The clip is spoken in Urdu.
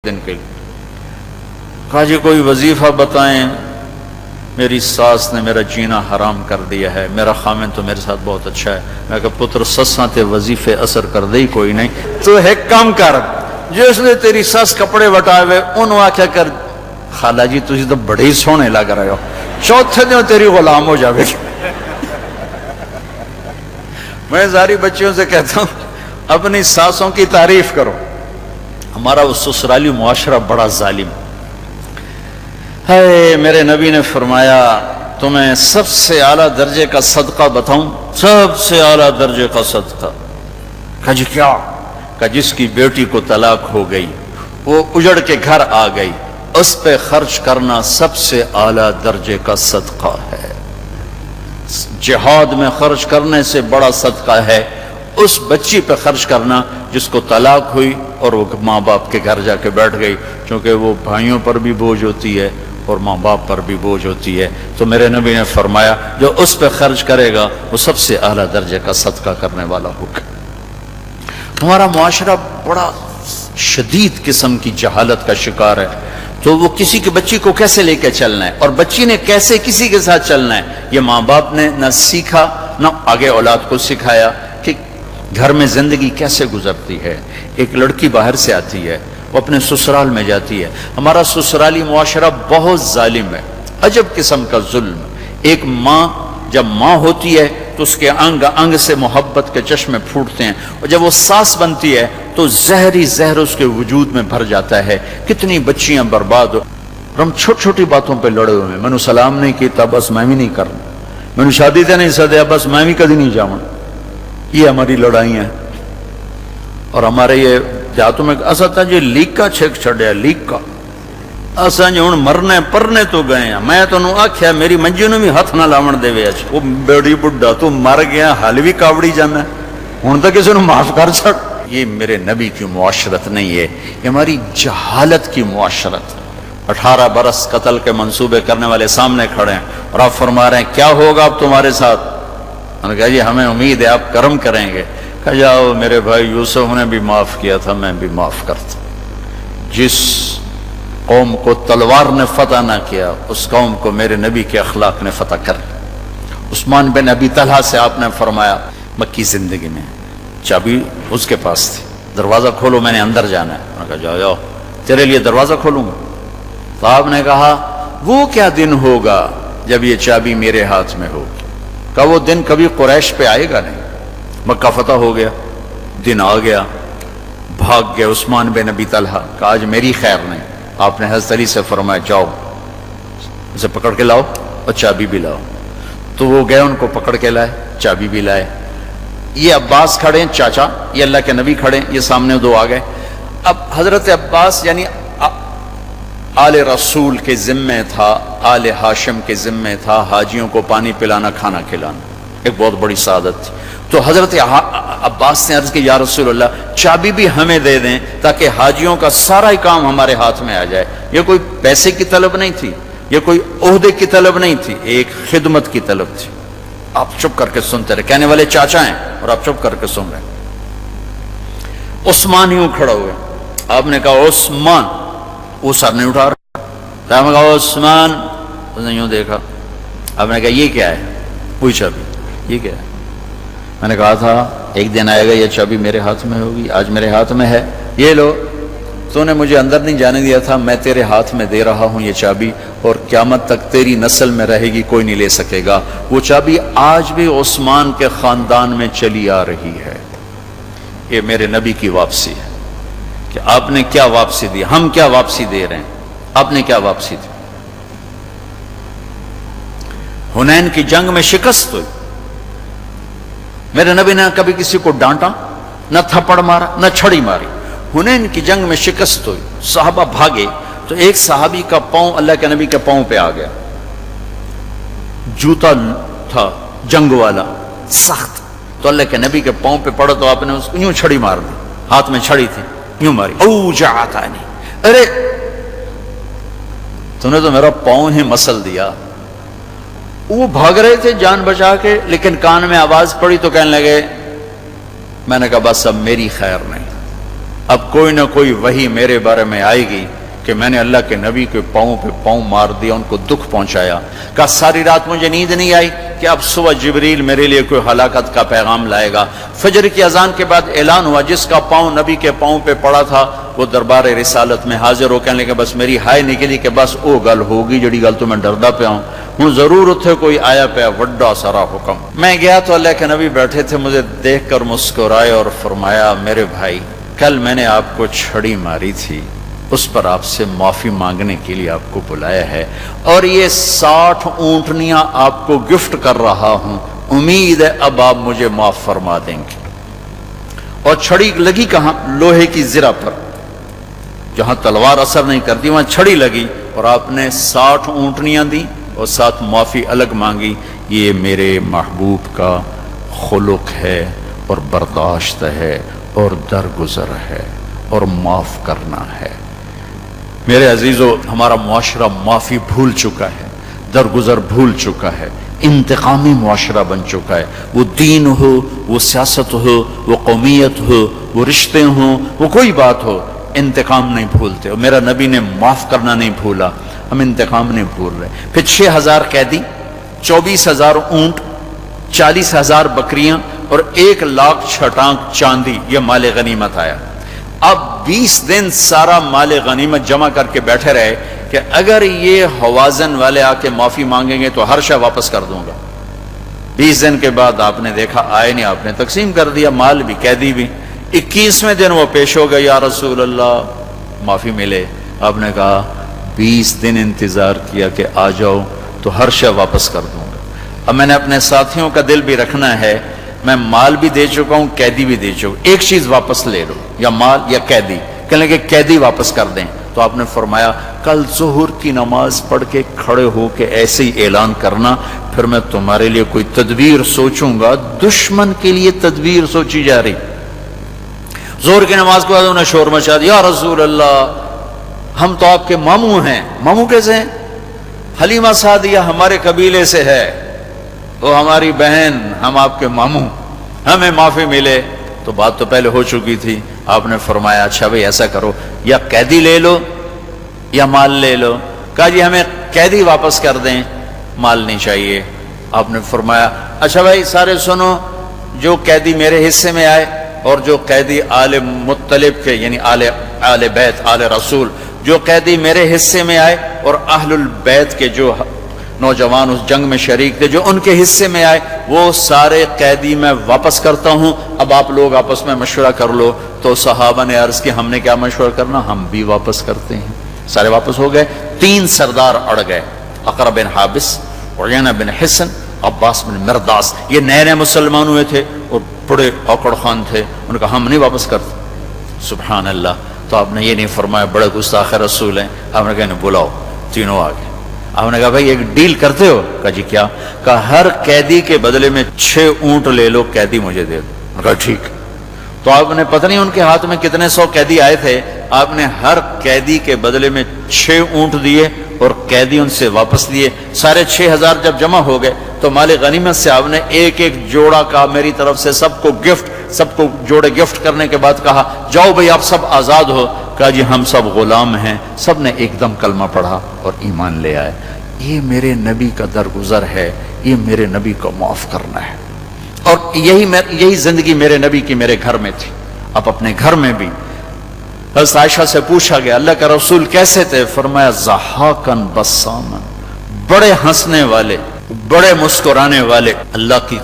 دن کے لیے کہا جی کوئی وظیفہ بتائیں، میری ساس نے میرا جینا حرام کر دیا ہے، میرا خامن تو میرے ساتھ بہت اچھا ہے۔ میں کہا پتر سساں تے وظیفے اثر کر دے ہی کوئی نہیں، تو ایک کام کر، جس نے تیری ساس کپڑے وٹائے ہوئے انہوں آکھیا کر خالہ جی تجھے تو بڑے ہی سونے لگ رہے ہو، چوتھے دن تیری غلام ہو جاوے گی۔ میں ساری بچیوں سے کہتا ہوں اپنی ساسوں کی تعریف کرو۔ ہمارا وہ سسرالی معاشرہ بڑا ظالم ہے۔ میرے نبی نے فرمایا تمہیں سب سے اعلیٰ درجے کا صدقہ بتاؤں؟ سب سے اعلیٰ درجے کا صدقہ؟ کہا جی کیا؟ کہا جس کی بیٹی کو طلاق ہو گئی، وہ اجڑ کے گھر آ گئی، اس پہ خرچ کرنا سب سے اعلیٰ درجے کا صدقہ ہے۔ جہاد میں خرچ کرنے سے بڑا صدقہ ہے اس بچی پہ خرچ کرنا جس کو طلاق ہوئی اور وہ ماں باپ کے گھر جا کے بیٹھ گئی، چونکہ وہ بھائیوں پر بھی بوجھ ہوتی ہے اور ماں باپ پر بھی بوجھ ہوتی ہے۔ تو میرے نبی نے فرمایا جو اس پہ خرچ کرے گا وہ سب سے اعلیٰ درجے کا صدقہ کرنے والا ہوگا۔ ہمارا معاشرہ بڑا شدید قسم کی جہالت کا شکار ہے، تو وہ کسی کی بچی کو کیسے لے کے چلنا ہے اور بچی نے کیسے کسی کے ساتھ چلنا ہے، یہ ماں باپ نے نہ سیکھا نہ آگے اولاد کو سکھایا کہ گھر میں زندگی کیسے گزرتی ہے۔ ایک لڑکی باہر سے آتی ہے، وہ اپنے سسرال میں جاتی ہے۔ ہمارا سسرالی معاشرہ بہت ظالم ہے، عجب قسم کا ظلم۔ ایک ماں جب ماں ہوتی ہے تو اس کے انگ انگ سے محبت کے چشمے پھوٹتے ہیں، اور جب وہ ساس بنتی ہے تو زہری زہر اس کے وجود میں بھر جاتا ہے۔ کتنی بچیاں برباد ہو، اور ہم چھوٹی چھوٹی باتوں پہ لڑے ہوئے ہیں۔ میں نے سلام نہیں کیتا بس میں بھی نہیں کرنا، میں نے شادی تے نہیں سدیا بس میں بھی کدی نہیں جاؤں۔ یہ ہماری لڑائیاں ہیں۔ اور ہمارے یہ جاتوں میں اصل تھا جی لیک کا چھک چھڑیا، لیک کا اصل جی ہوں مرنے پرنے تو گئے ہیں۔ میں تو انہوں آکھیا میری منجی نے بھی ہاتھ نہ لاون دے وے، وہ بیڑی بڈھا تو مر گیا حال بھی کاوڑی جانا ہے، ہوں تو کسی نے معاف کر چھڑ۔ یہ میرے نبی کی معاشرت نہیں ہے، یہ ہماری جہالت کی معاشرت۔ 18 برس قتل کے منصوبے کرنے والے سامنے کھڑے ہیں اور آپ فرما رہے ہیں کیا ہوگا اب تمہارے ساتھ؟ انہوں نے کہا جی ہمیں امید ہے آپ کرم کریں گے۔ کہا جاؤ میرے بھائی یوسف نے بھی معاف کیا تھا، میں بھی معاف کرتا۔ جس قوم کو تلوار نے فتح نہ کیا اس قوم کو میرے نبی کے اخلاق نے فتح کر لیا۔ عثمان بن ابی طلحہ سے آپ نے فرمایا مکی زندگی میں چابی اس کے پاس تھی، دروازہ کھولو میں نے اندر جانا ہے۔ انہوں نے کہا جاؤ جاؤ تیرے لیے دروازہ کھولوں گا۔ تو آپ نے کہا وہ کیا دن ہوگا جب یہ چابی میرے ہاتھ میں ہوگی؟ کہا وہ دن کبھی قریش پہ آئے گا نہیں۔ مکہ فتح ہو گیا، دن آ گیا، بھاگ گئے عثمان بن ابی طلحہ، کہا آج میری خیر نہیں۔ آپ نے حضرت علی سے فرمایا جاؤ اسے پکڑ کے لاؤ اور چابی بھی لاؤ۔ تو وہ گئے ان کو پکڑ کے لائے، چابی بھی لائے۔ یہ عباس کھڑے ہیں چاچا، یہ اللہ کے نبی کھڑے ہیں، یہ سامنے دو آ گئے۔ اب حضرت عباس یعنی آل رسول کے ذمے تھا، آل ہاشم کے ذمے تھا حاجیوں کو پانی پلانا کھانا کھلانا، ایک بہت بڑی سعادت تھی۔ تو حضرت عباس نے عرض کی یا رسول اللہ چابی بھی ہمیں دے دیں تاکہ حاجیوں کا سارا ہی کام ہمارے ہاتھ میں آ جائے۔ یہ کوئی پیسے کی طلب نہیں تھی، یہ کوئی عہدے کی طلب نہیں تھی، ایک خدمت کی طلب تھی۔ آپ چپ کر کے سنتے رہے، کہنے والے چاچا ہیں اور آپ چپ کر کے سن رہے۔ عثمان ہی کھڑا ہوئے، آپ نے کہا عثمان، وہ سر نہیں اٹھا رہا، آپ نے کہا عثمان، اس نے یوں دیکھا، آپ نے کہا یہ کیا ہے؟ وہی چابی، یہ کیا ہے؟ میں نے کہا تھا ایک دن آئے گا یہ چابی میرے ہاتھ میں ہوگی، آج میرے ہاتھ میں ہے، یہ لو، تو نے مجھے اندر نہیں جانے دیا تھا، میں تیرے ہاتھ میں دے رہا ہوں یہ چابی، اور قیامت تک تیری نسل میں رہے گی، کوئی نہیں لے سکے گا۔ وہ چابی آج بھی عثمان کے خاندان میں چلی آ رہی ہے۔ یہ میرے نبی کی واپسی ہے کہ آپ نے کیا واپسی دی، ہم کیا واپسی دے رہے ہیں، آپ نے کیا واپسی دی۔ حنین کی جنگ میں شکست ہوئی، میرے نبی نے کبھی کسی کو ڈانٹا، نہ تھپڑ مارا، نہ چھڑی ماری۔ حنین کی جنگ میں شکست ہوئی، صحابہ بھاگے تو ایک صحابی کا پاؤں اللہ کے نبی کے پاؤں پہ آ گیا، جوتا تھا جنگ والا سخت، تو اللہ کے نبی کے پاؤں پہ پڑا تو آپ نے اس کو یوں چھڑی مار دی، ہاتھ میں چھڑی تھی، یوں ماری، اوجعتنی، ارے تو نے تو میرا پاؤں ہی مسل دیا۔ وہ بھاگ رہے تھے جان بچا کے، لیکن کان میں آواز پڑی تو کہنے لگے، میں نے کہا بس اب میری خیر نہیں، اب کوئی نہ کوئی وحی میرے بارے میں آئے گی کہ میں نے اللہ کے نبی کے پاؤں پہ پاؤں مار دیا، ان کو دکھ پہنچایا۔ کہا ساری رات مجھے نیند نہیں آئی کہ اب صبح جبریل میرے لیے کوئی ہلاکت کا پیغام لائے گا۔ فجر کی اذان کے بعد اعلان ہوا جس کا پاؤں نبی کے پاؤں پہ پڑا تھا وہ دربار رسالت میں حاضر ہو، کہنے لگے بس میری ہائے نکلی کہ بس او گل ہوگی جڑی گل تو میں ڈردا پیا ہوں ضرور اتھے کوئی آیا پیا وڈا سارا حکم۔ میں گیا تو اللہ کے نبی بیٹھے تھے، مجھے دیکھ کر مسکرائے اور فرمایا میرے بھائی کل میں نے آپ کو چھڑی ماری تھی، اس پر آپ سے معافی مانگنے کے لیے آپ کو بلایا ہے، اور یہ 60 اونٹنیاں آپ کو گفٹ کر رہا ہوں، امید ہے اب آپ مجھے معاف فرما دیں گے۔ اور چھڑی لگی کہاں؟ لوہے کی زرہ پر، جہاں تلوار اثر نہیں کرتی وہاں چھڑی لگی، اور آپ نے 60 اونٹنیاں دی اور ساتھ معافی الگ مانگی۔ یہ میرے محبوب کا خلق ہے اور برداشت ہے اور درگزر ہے اور معاف کرنا ہے۔ میرے عزیزو، ہمارا معاشرہ معافی بھول چکا ہے، درگزر بھول چکا ہے، انتقامی معاشرہ بن چکا ہے۔ وہ دین ہو، وہ سیاست ہو، وہ قومیت ہو، وہ رشتے ہوں، وہ کوئی بات ہو، انتقام نہیں بھولتے۔ اور میرا نبی نے معاف کرنا نہیں بھولا، ہم انتقام نہیں بھول رہے۔ پھر 6000 قیدی، 24,000 اونٹ، 40,000 بکریاں اور 1,00,000 چھٹانک چاندی، یہ مال غنیمت آیا۔ اب 20 دن سارا مال غنیمت جمع کر کے بیٹھے رہے کہ اگر یہ حوازن والے آ کے معافی مانگیں گے تو ہر شے واپس کر دوں گا۔ 20 دن کے بعد آپ نے دیکھا آئے نہیں، آپ نے تقسیم کر دیا، مال بھی قیدی بھی۔ 21ویں دن وہ پیش ہو گئے، یا رسول اللہ معافی ملے۔ آپ نے کہا 20 دن انتظار کیا کہ آ جاؤ تو ہر شے واپس کر دوں گا۔ اب میں نے اپنے ساتھیوں کا دل بھی رکھنا ہے، میں مال بھی دے چکا ہوں، قیدی بھی دے چکا ہوں، ایک چیز واپس لے لو، یا مال یا قیدی۔ کہنے لگے قیدی واپس کر دیں۔ تو آپ نے فرمایا کل ظہر کی نماز پڑھ کے کھڑے ہو کے ایسے ہی اعلان کرنا، پھر میں تمہارے لیے کوئی تدبیر سوچوں گا۔ دشمن کے لیے تدبیر سوچی جا رہی۔ ظہر کی نماز کے بعد انہوں نے شور مچا دیا، یا رسول اللہ ہم تو آپ کے ماموں ہیں۔ ماموں کیسے ہیں؟ حلیمہ سعدیہ ہمارے قبیلے سے ہے، وہ ہماری بہن، ہم آپ کے ماموں، ہمیں معافی ملے۔ تو بات تو پہلے ہو چکی تھی۔ آپ نے فرمایا اچھا بھئی ایسا کرو، یا قیدی لے لو یا مال لے لو۔ کہا جی ہمیں قیدی واپس کر دیں، مال نہیں چاہیے۔ آپ نے فرمایا اچھا بھائی سارے سنو، جو قیدی میرے حصے میں آئے اور جو قیدی آل مطلب کے یعنی آل بیت آل رسول، جو قیدی میرے حصے میں آئے اور اہل البیت کے جو نوجوان اس جنگ میں شریک تھے جو ان کے حصے میں آئے، وہ سارے قیدی میں واپس کرتا ہوں۔ اب آپ لوگ آپس میں مشورہ کر لو۔ تو صحابہ نے عرض کی ہم نے کیا مشورہ کرنا، ہم بھی واپس کرتے ہیں۔ سارے واپس ہو گئے۔ 3 سردار اڑ گئے، اقرا بن حابس، عیینہ بن حصن، عباس بن مرداس۔ یہ نئے نئے مسلمان ہوئے تھے اور بڑے اوکڑ خان تھے، انہوں نے کہا ہم نہیں واپس کرتے۔ سبحان اللہ۔ تو آپ نے یہ نہیں فرمایا بڑے گستاخ رسول ہیں، آپ نے کہا بلاؤ، تینوں آ گئے۔ آپ نے کہا بھائی ایک ڈیل کرتے ہو؟ کہا جی کیا؟ کہا ہر قیدی کے بدلے میں 6 اونٹ لے لو، قیدی مجھے دے دو۔ کہا ٹھیک۔ تو آپ نے پتہ نہیں ان کے ہاتھ میں کتنے 100 قیدی آئے تھے، آپ نے ہر قیدی کے بدلے میں 6 اونٹ دیے اور قیدی ان سے واپس لیے۔ سارے 6000 جب جمع ہو گئے تو مال غنیمت سے آپ نے ایک ایک جوڑا کا میری طرف سے سب کو گفٹ، سب کو جوڑے گفٹ کرنے کے بعد کہا جاؤ بھئی آپ سب آزاد ہو۔ کہا جی ہم سب غلام ہیں۔ سب نے ایک دم کلمہ پڑھا اور ایمان لے آئے۔ یہ میرے نبی کا درگزر ہے، یہ میرے نبی کو معاف کرنا ہے۔ اور یہی زندگی میرے نبی کی میرے گھر میں تھی۔ اب اپنے گھر میں بھی حضرت عائشہ سے پوچھا گیا اللہ کا رسول کیسے تھے؟ فرمایا ضحاکن بسامن، بڑے ہنسنے والے، بڑے مسکرانے والے۔ اللہ کی